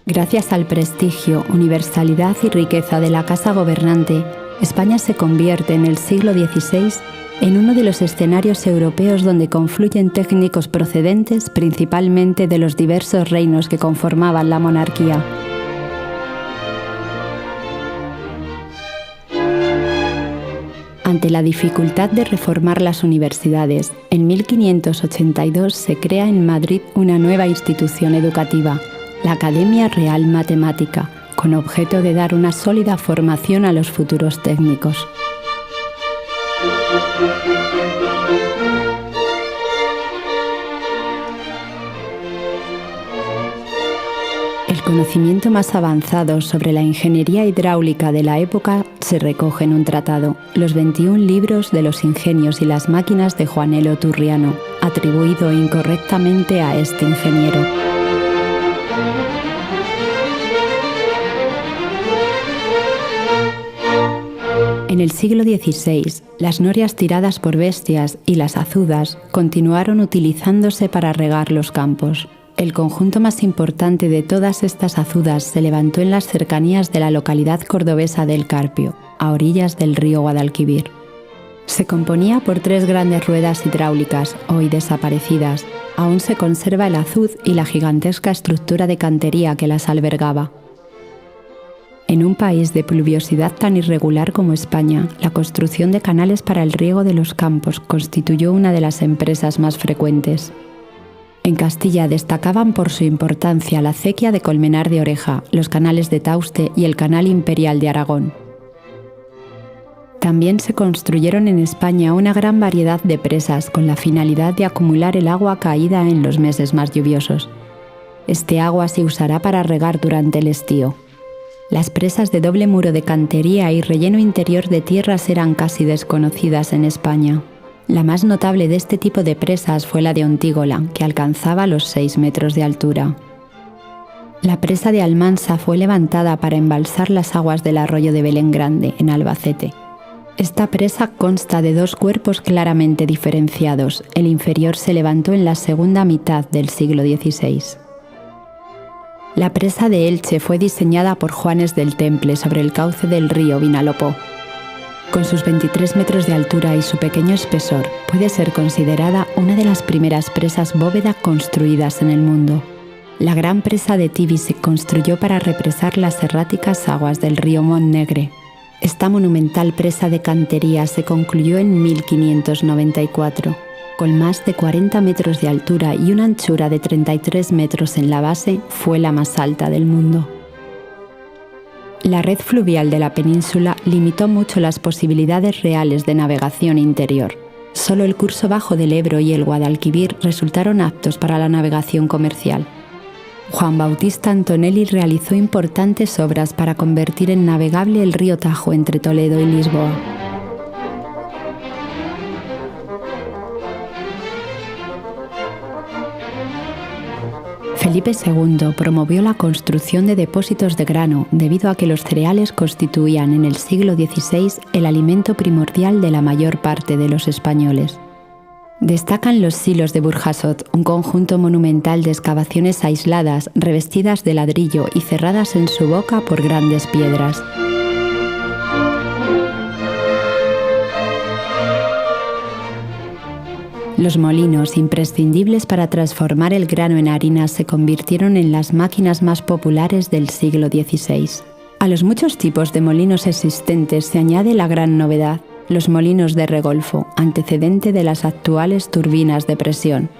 Gracias al prestigio, universalidad y riqueza de la casa gobernante, España se convierte en el siglo XVI en uno de los escenarios europeos donde confluyen técnicos procedentes principalmente de los diversos reinos que conformaban la monarquía. Ante la dificultad de reformar las universidades, en 1582 se crea en Madrid una nueva institución educativa, la Academia Real Matemática, con objeto de dar una sólida formación a los futuros técnicos. El conocimiento más avanzado sobre la ingeniería hidráulica de la época se recoge en un tratado, los 21 libros de los ingenios y las máquinas de Juanelo Turriano, atribuido incorrectamente a este ingeniero. En el siglo XVI, las norias tiradas por bestias y las azudas continuaron utilizándose para regar los campos. El conjunto más importante de todas estas azudas se levantó en las cercanías de la localidad cordobesa del Carpio, a orillas del río Guadalquivir. Se componía por 3 grandes ruedas hidráulicas, hoy desaparecidas. Aún se conserva el azud y la gigantesca estructura de cantería que las albergaba. En un país de pluviosidad tan irregular como España, la construcción de canales para el riego de los campos constituyó una de las empresas más frecuentes. En Castilla destacaban por su importancia la acequia de Colmenar de Oreja, los canales de Tauste y el Canal Imperial de Aragón. También se construyeron en España una gran variedad de presas con la finalidad de acumular el agua caída en los meses más lluviosos. Este agua se usará para regar durante el estío. Las presas de doble muro de cantería y relleno interior de tierras eran casi desconocidas en España. La más notable de este tipo de presas fue la de Ontígola, que alcanzaba los 6 metros de altura. La presa de Almansa fue levantada para embalsar las aguas del arroyo de Belén Grande, en Albacete. Esta presa consta de 2 cuerpos claramente diferenciados. El inferior se levantó en la segunda mitad del siglo XVI. La presa de Elche fue diseñada por Juanes del Temple sobre el cauce del río Vinalopó. Con sus 23 metros de altura y su pequeño espesor, puede ser considerada una de las primeras presas bóveda construidas en el mundo. La gran presa de Tibi se construyó para represar las erráticas aguas del río Montnegre. Esta monumental presa de cantería se concluyó en 1594. Con más de 40 metros de altura y una anchura de 33 metros en la base, fue la más alta del mundo. La red fluvial de la península limitó mucho las posibilidades reales de navegación interior. Solo el curso bajo del Ebro y el Guadalquivir resultaron aptos para la navegación comercial. Juan Bautista Antonelli realizó importantes obras para convertir en navegable el río Tajo entre Toledo y Lisboa. Felipe II promovió la construcción de depósitos de grano debido a que los cereales constituían en el siglo XVI el alimento primordial de la mayor parte de los españoles. Destacan los silos de Burjasot, un conjunto monumental de excavaciones aisladas, revestidas de ladrillo y cerradas en su boca por grandes piedras. Los molinos, imprescindibles para transformar el grano en harina, se convirtieron en las máquinas más populares del siglo XVI. A los muchos tipos de molinos existentes se añade la gran novedad, los molinos de regolfo, antecedente de las actuales turbinas de presión.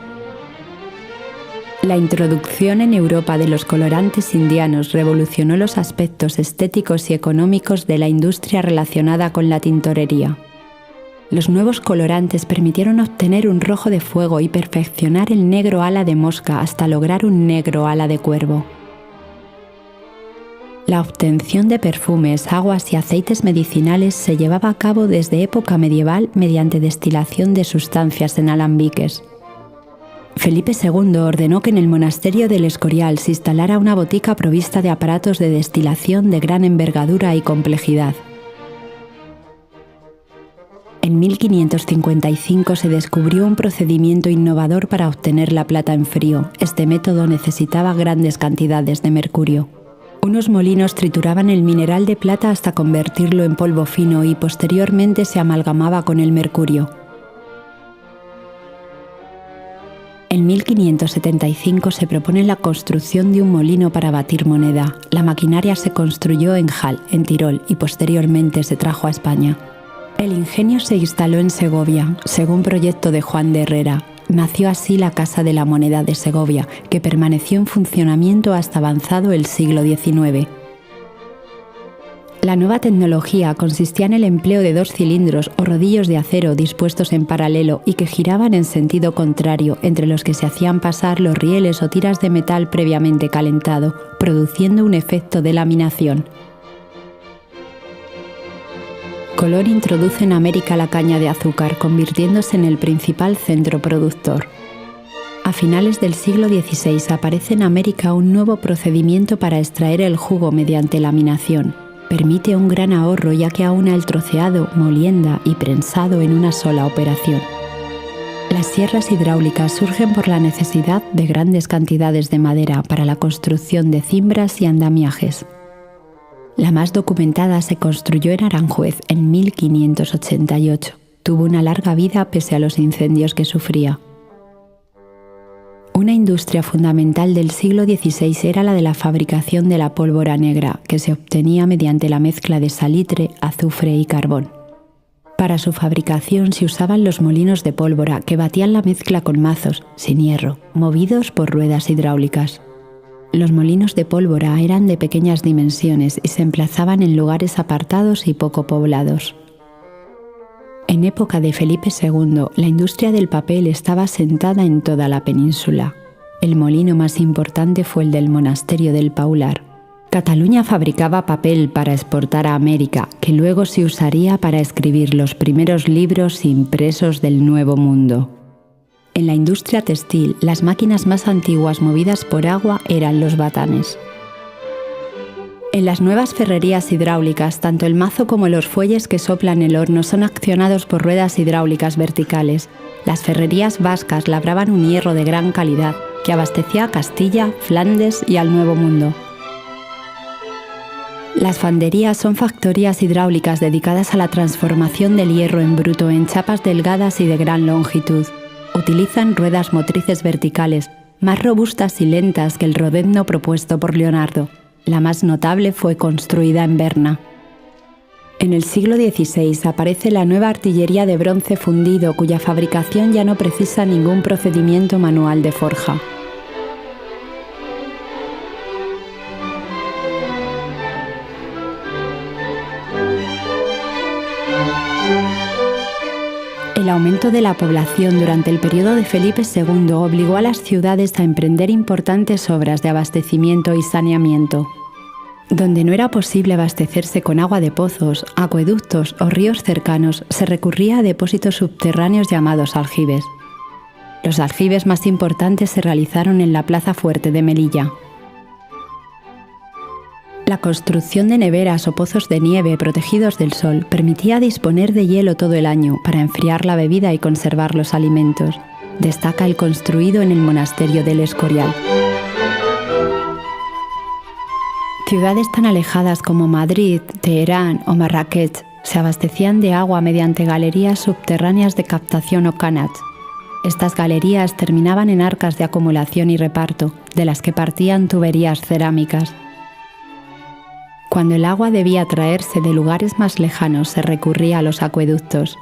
La introducción en Europa de los colorantes indianos revolucionó los aspectos estéticos y económicos de la industria relacionada con la tintorería. Los nuevos colorantes permitieron obtener un rojo de fuego y perfeccionar el negro ala de mosca hasta lograr un negro ala de cuervo. La obtención de perfumes, aguas y aceites medicinales se llevaba a cabo desde época medieval mediante destilación de sustancias en alambiques. Felipe II ordenó que en el monasterio del Escorial se instalara una botica provista de aparatos de destilación de gran envergadura y complejidad. En 1555 se descubrió un procedimiento innovador para obtener la plata en frío. Este método necesitaba grandes cantidades de mercurio. Unos molinos trituraban el mineral de plata hasta convertirlo en polvo fino y posteriormente se amalgamaba con el mercurio. En 1575 se propone la construcción de un molino para batir moneda. La maquinaria se construyó en Hall, en Tirol, y posteriormente se trajo a España. El ingenio se instaló en Segovia, según proyecto de Juan de Herrera. Nació así la Casa de la Moneda de Segovia, que permaneció en funcionamiento hasta avanzado el siglo XIX. La nueva tecnología consistía en el empleo de 2 cilindros o rodillos de acero dispuestos en paralelo y que giraban en sentido contrario, entre los que se hacían pasar los rieles o tiras de metal previamente calentado, produciendo un efecto de laminación. Colón introduce en América la caña de azúcar, convirtiéndose en el principal centro productor. A finales del siglo XVI aparece en América un nuevo procedimiento para extraer el jugo mediante laminación. Permite un gran ahorro ya que aúna el troceado, molienda y prensado en una sola operación. Las sierras hidráulicas surgen por la necesidad de grandes cantidades de madera para la construcción de cimbras y andamiajes. La más documentada se construyó en Aranjuez en 1588. Tuvo una larga vida pese a los incendios que sufría. Una industria fundamental del siglo XVI era la de la fabricación de la pólvora negra, que se obtenía mediante la mezcla de salitre, azufre y carbón. Para su fabricación se usaban los molinos de pólvora que batían la mezcla con mazos, sin hierro, movidos por ruedas hidráulicas. Los molinos de pólvora eran de pequeñas dimensiones y se emplazaban en lugares apartados y poco poblados. En época de Felipe II, la industria del papel estaba asentada en toda la península. El molino más importante fue el del monasterio del Paular. Cataluña fabricaba papel para exportar a América, que luego se usaría para escribir los primeros libros impresos del Nuevo Mundo. En la industria textil, las máquinas más antiguas movidas por agua eran los batanes. En las nuevas ferrerías hidráulicas, tanto el mazo como los fuelles que soplan el horno son accionados por ruedas hidráulicas verticales. Las ferrerías vascas labraban un hierro de gran calidad que abastecía a Castilla, Flandes y al Nuevo Mundo. Las fanderías son factorías hidráulicas dedicadas a la transformación del hierro en bruto en chapas delgadas y de gran longitud. Utilizan ruedas motrices verticales, más robustas y lentas que el rodezno propuesto por Leonardo. La más notable fue construida en Berna. En el siglo XVI aparece la nueva artillería de bronce fundido, cuya fabricación ya no precisa ningún procedimiento manual de forja. El aumento de la población durante el periodo de Felipe II obligó a las ciudades a emprender importantes obras de abastecimiento y saneamiento. Donde no era posible abastecerse con agua de pozos, acueductos o ríos cercanos, se recurría a depósitos subterráneos llamados aljibes. Los aljibes más importantes se realizaron en la Plaza Fuerte de Melilla. La construcción de neveras o pozos de nieve protegidos del sol permitía disponer de hielo todo el año para enfriar la bebida y conservar los alimentos. Destaca el construido en el monasterio del Escorial. Ciudades tan alejadas como Madrid, Teherán o Marrakech se abastecían de agua mediante galerías subterráneas de captación o canats. Estas galerías terminaban en arcas de acumulación y reparto, de las que partían tuberías cerámicas. Cuando el agua debía traerse de lugares más lejanos, se recurría a los acueductos.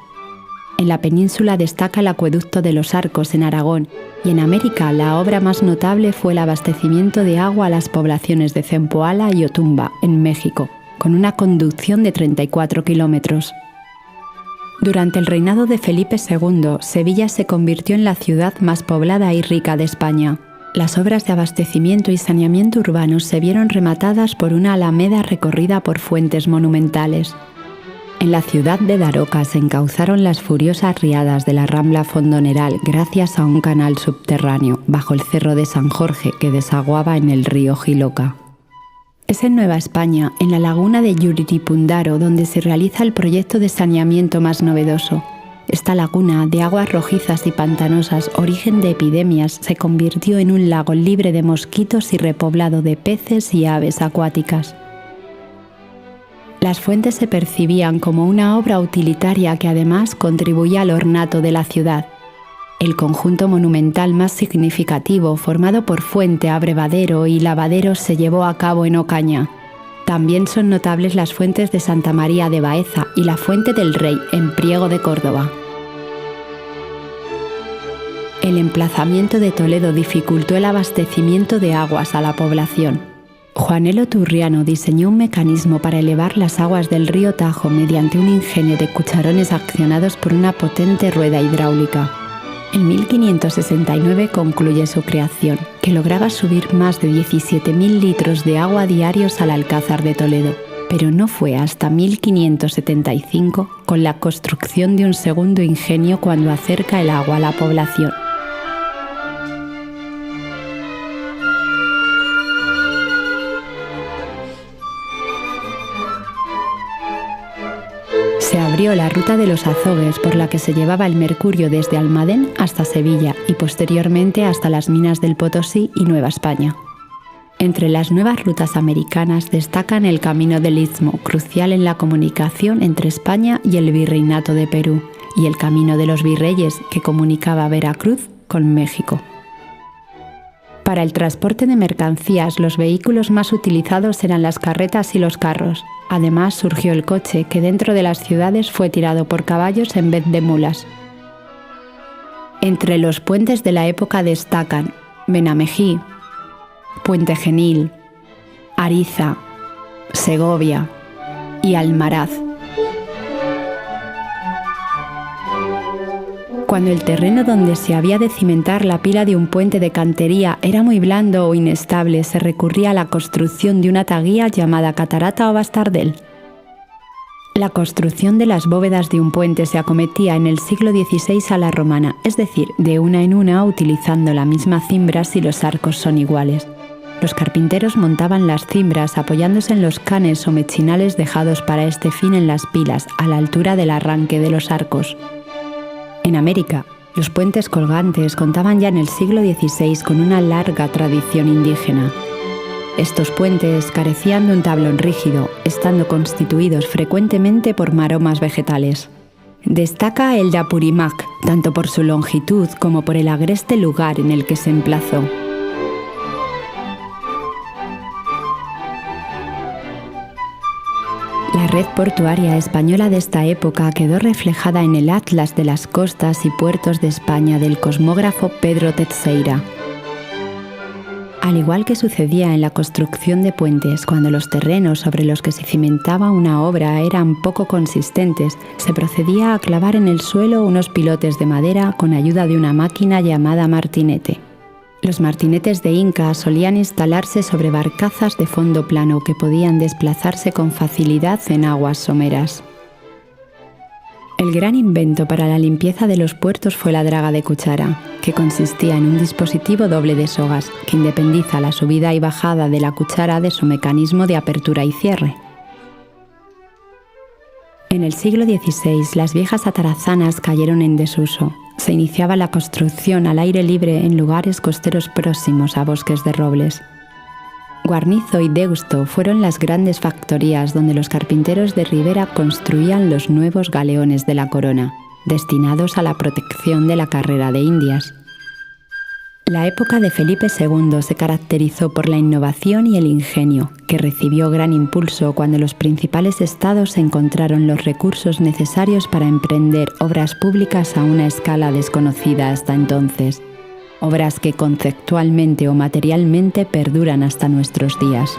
En la península destaca el acueducto de los Arcos en Aragón, y en América la obra más notable fue el abastecimiento de agua a las poblaciones de Zempoala y Otumba, en México, con una conducción de 34 kilómetros. Durante el reinado de Felipe II, Sevilla se convirtió en la ciudad más poblada y rica de España. Las obras de abastecimiento y saneamiento urbanos se vieron rematadas por una alameda recorrida por fuentes monumentales. En la ciudad de Daroca se encauzaron las furiosas riadas de la Rambla Fondoneral gracias a un canal subterráneo bajo el Cerro de San Jorge que desaguaba en el río Jiloca. Es en Nueva España, en la laguna de Yuripundaro, donde se realiza el proyecto de saneamiento más novedoso. Esta laguna, de aguas rojizas y pantanosas, origen de epidemias, se convirtió en un lago libre de mosquitos y repoblado de peces y aves acuáticas. Las fuentes se percibían como una obra utilitaria que además contribuía al ornato de la ciudad. El conjunto monumental más significativo, formado por fuente, abrevadero y lavadero, se llevó a cabo en Ocaña. También son notables las fuentes de Santa María de Baeza y la Fuente del Rey, en Priego de Córdoba. El emplazamiento de Toledo dificultó el abastecimiento de aguas a la población. Juanelo Turriano diseñó un mecanismo para elevar las aguas del río Tajo mediante un ingenio de cucharones accionados por una potente rueda hidráulica. En 1569 concluye su creación, que lograba subir más de 17.000 litros de agua diarios al Alcázar de Toledo, pero no fue hasta 1575, con la construcción de un segundo ingenio, cuando acerca el agua a la población. Se abrió la ruta de los Azogues, por la que se llevaba el mercurio desde Almadén hasta Sevilla y posteriormente hasta las minas del Potosí y Nueva España. Entre las nuevas rutas americanas destacan el Camino del Istmo, crucial en la comunicación entre España y el Virreinato de Perú, y el Camino de los Virreyes, que comunicaba Veracruz con México. Para el transporte de mercancías, los vehículos más utilizados eran las carretas y los carros. Además, surgió el coche, que dentro de las ciudades fue tirado por caballos en vez de mulas. Entre los puentes de la época destacan Benamejí, Puente Genil, Ariza, Segovia y Almaraz. Cuando el terreno donde se había de cimentar la pila de un puente de cantería era muy blando o inestable, se recurría a la construcción de una taguía llamada catarata o bastardel. La construcción de las bóvedas de un puente se acometía en el siglo XVI a la romana, es decir, de una en una, utilizando la misma cimbra si los arcos son iguales. Los carpinteros montaban las cimbras apoyándose en los canes o mechinales dejados para este fin en las pilas, a la altura del arranque de los arcos. En América, los puentes colgantes contaban ya en el siglo XVI con una larga tradición indígena. Estos puentes carecían de un tablón rígido, estando constituidos frecuentemente por maromas vegetales. Destaca el de Apurímac, tanto por su longitud como por el agreste lugar en el que se emplazó. La red portuaria española de esta época quedó reflejada en el Atlas de las costas y puertos de España del cosmógrafo Pedro Teixeira. Al igual que sucedía en la construcción de puentes, cuando los terrenos sobre los que se cimentaba una obra eran poco consistentes, se procedía a clavar en el suelo unos pilotes de madera con ayuda de una máquina llamada martinete. Los martinetes de Inca solían instalarse sobre barcazas de fondo plano que podían desplazarse con facilidad en aguas someras. El gran invento para la limpieza de los puertos fue la draga de cuchara, que consistía en un dispositivo doble de sogas que independiza la subida y bajada de la cuchara de su mecanismo de apertura y cierre. En el siglo XVI, las viejas atarazanas cayeron en desuso. Se iniciaba la construcción al aire libre en lugares costeros próximos a bosques de robles. Guarnizo y Deusto fueron las grandes factorías donde los carpinteros de Ribera construían los nuevos galeones de la corona, destinados a la protección de la carrera de Indias. La época de Felipe II se caracterizó por la innovación y el ingenio, que recibió gran impulso cuando los principales estados encontraron los recursos necesarios para emprender obras públicas a una escala desconocida hasta entonces, obras que conceptualmente o materialmente perduran hasta nuestros días.